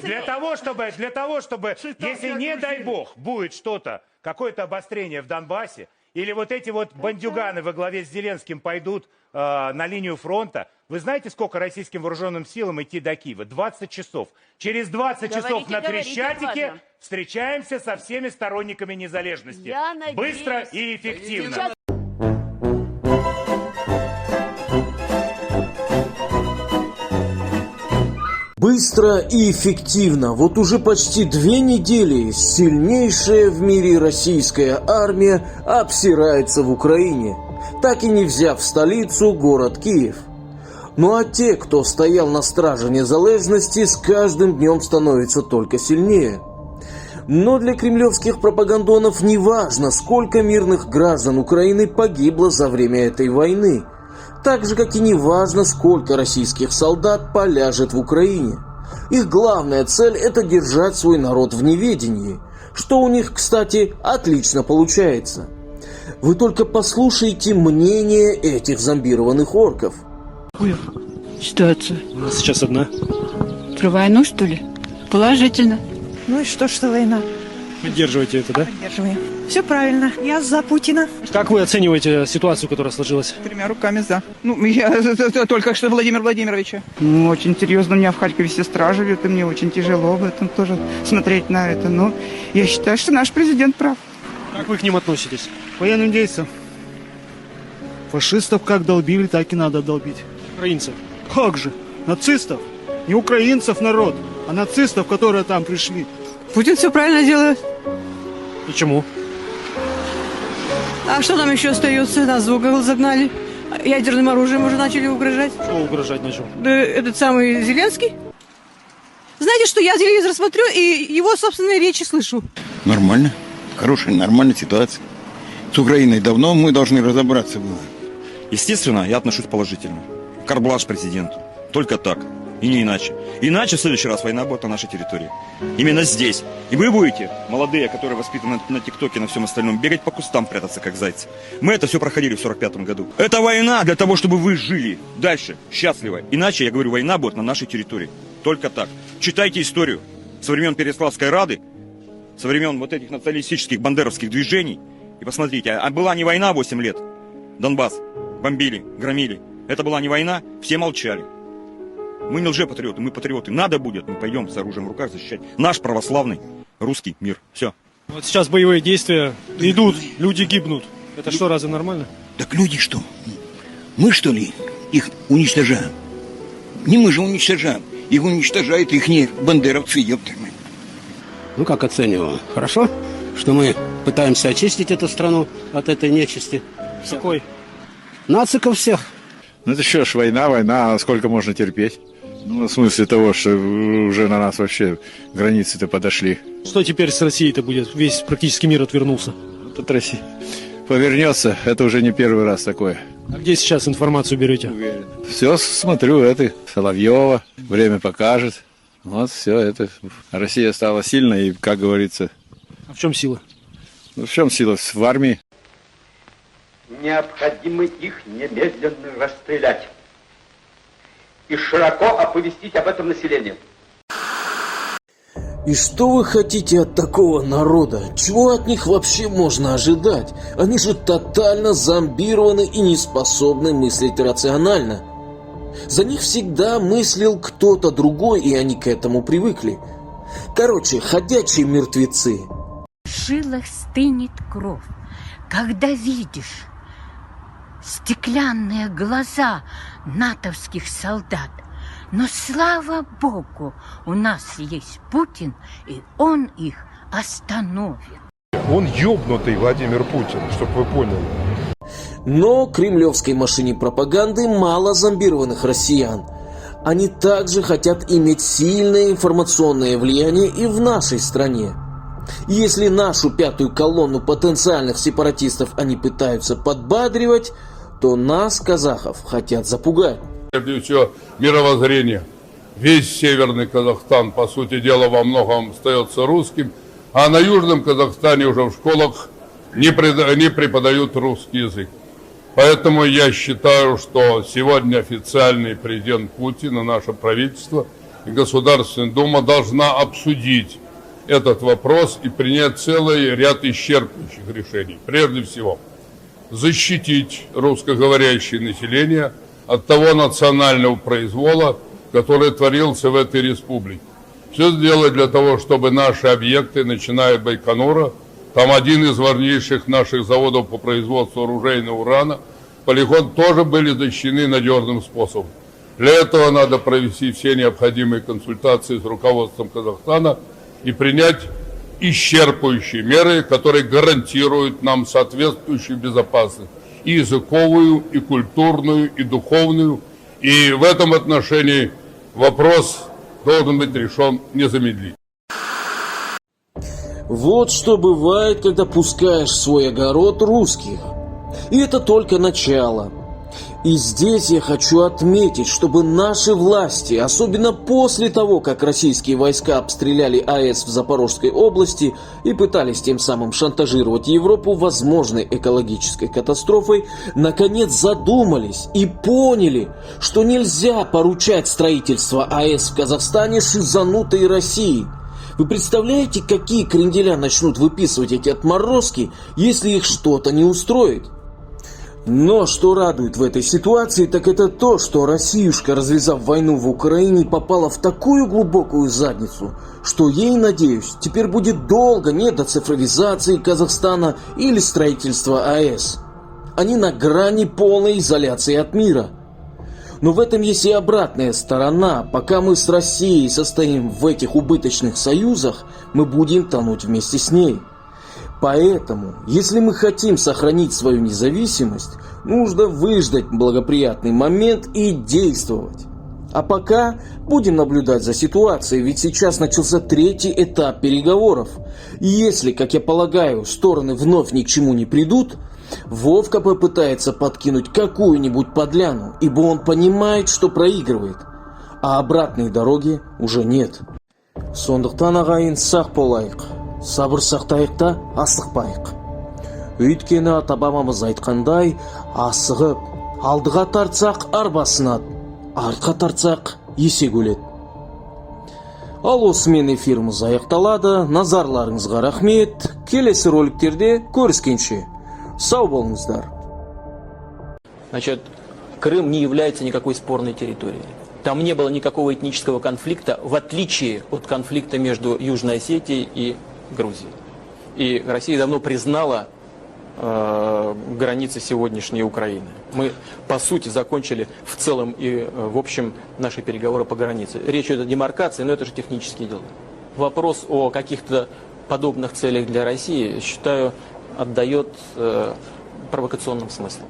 Для того, чтобы, если не дай бог будет что-то, какое-то обострение в Донбассе, или вот эти вот бандюганы во главе с Зеленским пойдут на линию фронта, вы знаете, сколько российским вооруженным силам идти до Киева? 20 часов. Через 20 часов на Крещатике встречаемся со всеми сторонниками незалежности. Быстро и эффективно. Быстро и эффективно. Вот уже почти 2 недели сильнейшая в мире российская армия обсирается в Украине, так и не взяв столицу, город Киев. Ну а те, кто стоял на страже незалежности, с каждым днем становятся только сильнее. Но для кремлевских пропагандонов не важно, сколько мирных граждан Украины погибло за время этой войны. Так же, как и не важно, сколько российских солдат поляжет в Украине. Их главная цель – это держать свой народ в неведении, что у них, кстати, отлично получается. Вы только послушайте мнение этих зомбированных орков. Ой, ситуация. У нас сейчас одна. Про войну, что ли? Положительно. Ну и что война? Поддерживаете это, да? Поддерживаем. Все правильно. Я за Путина. Как вы оцениваете ситуацию, которая сложилась? 3 руками за. Ну, я только что Владимира Владимировича. Ну, очень серьезно. У меня в Харькове сестра живет, и мне очень тяжело об этом тоже смотреть на это. Но я считаю, что наш президент прав. Как вы к ним относитесь? Военным действиям. Фашистов как долбили, так и надо долбить. Украинцев. Как же? Нацистов? Не украинцев народ, а нацистов, которые там пришли. Путин все правильно делает. Почему? А что нам еще остается? Нас в угол загнали. Ядерным оружием уже начали угрожать. Что угрожать начал? Да этот самый Зеленский. Знаете, что я телевизор смотрю и его собственные речи слышу. Нормально. Хорошая, нормальная ситуация. С Украиной давно мы должны разобраться было. Естественно, я отношусь положительно. Карт-бланш президенту. Только так. И не иначе. Иначе в следующий раз война будет на нашей территории. Именно здесь. И вы будете, молодые, которые воспитаны на ТикТоке и на всем остальном, бегать по кустам, прятаться как зайцы. Мы это все проходили в 45-м году. Это война для того, чтобы вы жили дальше, счастливо. Иначе, я говорю, война будет на нашей территории. Только так. Читайте историю. Со времен Переславской Рады, со времен вот этих националистических бандеровских движений. И посмотрите, а была не война 8 лет. Донбасс бомбили, громили. Это была не война, все молчали. Мы не лжепатриоты, мы патриоты. Надо будет, мы пойдем с оружием в руках защищать наш православный русский мир. Все. Вот сейчас боевые действия идут, люди гибнут. Это что, разве нормально? Так люди что? Мы что ли их уничтожаем? Не мы же уничтожаем. Их уничтожают ихние бандеровцы, ёпта. Ну, как оцениваю? Хорошо, что мы пытаемся очистить эту страну от этой нечисти. Какой? Нациков всех. Ну это что ж, война, а сколько можно терпеть? Ну, в смысле того, что уже на нас вообще границы-то подошли. Что теперь с Россией-то будет? Весь практически мир отвернулся. Тут Россия повернется, это уже не первый раз такое. А где сейчас информацию берете? Все смотрю, это Соловьева, время покажет. Вот все это. Россия стала сильной и, как говорится... А в чем сила? Ну, в чем сила? В армии. Необходимо их немедленно расстрелять и широко оповестить об этом население. И что вы хотите от такого народа? Чего от них вообще можно ожидать? Они же тотально зомбированы и не способны мыслить рационально. За них всегда мыслил кто-то другой, и они к этому привыкли. Короче, ходячие мертвецы. В жилах стынет кровь, когда видишь стеклянные глаза натовских солдат. Но слава Богу, у нас есть Путин, и он их остановит. Он ёбнутый, Владимир Путин, чтобы вы поняли. Но кремлевской машине пропаганды мало зомбированных россиян. Они также хотят иметь сильное информационное влияние и в нашей стране. Если нашу пятую колонну потенциальных сепаратистов они пытаются подбадривать, то нас, казахов, хотят запугать. Прежде всего, мировоззрение. Весь северный Казахстан, по сути дела, во многом остается русским, а на южном Казахстане уже в школах не преподают русский язык. Поэтому я считаю, что сегодня официальный президент Путин и наше правительство и Государственная Дума должна обсудить этот вопрос и принять целый ряд исчерпывающих решений. Прежде всего, защитить русскоговорящее население от того национального произвола, который творился в этой республике. Все сделать для того, чтобы наши объекты, начиная от Байконура, там один из важнейших наших заводов по производству оружейного урана, полигон, тоже были защищены надежным способом. Для этого надо провести все необходимые консультации с руководством Казахстана и принять исчерпывающие меры, которые гарантируют нам соответствующую безопасность и языковую, и культурную, и духовную. И в этом отношении вопрос должен быть решен незамедлительно. Вот что бывает, когда пускаешь в свой огород русских. И это только начало. И здесь я хочу отметить, чтобы наши власти, особенно после того, как российские войска обстреляли АЭС в Запорожской области и пытались тем самым шантажировать Европу возможной экологической катастрофой, наконец задумались и поняли, что нельзя поручать строительство АЭС в Казахстане шизанутой России. Вы представляете, какие кренделя начнут выписывать эти отморозки, если их что-то не устроит? Но что радует в этой ситуации, так это то, что Россиюшка, развязав войну в Украине, попала в такую глубокую задницу, что ей, надеюсь, теперь будет долго не до цифровизации Казахстана или строительства АЭС. Они на грани полной изоляции от мира. Но в этом есть и обратная сторона. Пока мы с Россией состоим в этих убыточных союзах, мы будем тонуть вместе с ней. Поэтому, если мы хотим сохранить свою независимость, нужно выждать благоприятный момент и действовать. А пока будем наблюдать за ситуацией, ведь сейчас начался третий этап переговоров. И если, как я полагаю, стороны вновь ни к чему не придут, Вовка попытается подкинуть какую-нибудь подляну, ибо он понимает, что проигрывает, а обратной дороги уже нет. Сондықтан ағайын сақ болайық, сабыр сақтайық та асықпайық. Өйткені ата-бабамыз айтқандай, асығып, алдыға тартсақ арбасынат, артқа тартсақ есек өледі. Ал осымен эфиріміз аяқталады. Назарларыңызға рахмет. Келесі роликтерде көріскенше. Сау болыңыздар. Значит, Крым не является никакой спорной территорией. Там не было никакого этнического конфликта, в отличие от конфликта между Южной Осетией и Грузией. И Россия давно признала границы сегодняшней Украины. Мы, по сути, закончили в целом и в общем наши переговоры по границе. Речь идет о демаркации, но это же технические дела. Вопрос о каких-то подобных целях для России, считаю, отдает провокационным смыслом.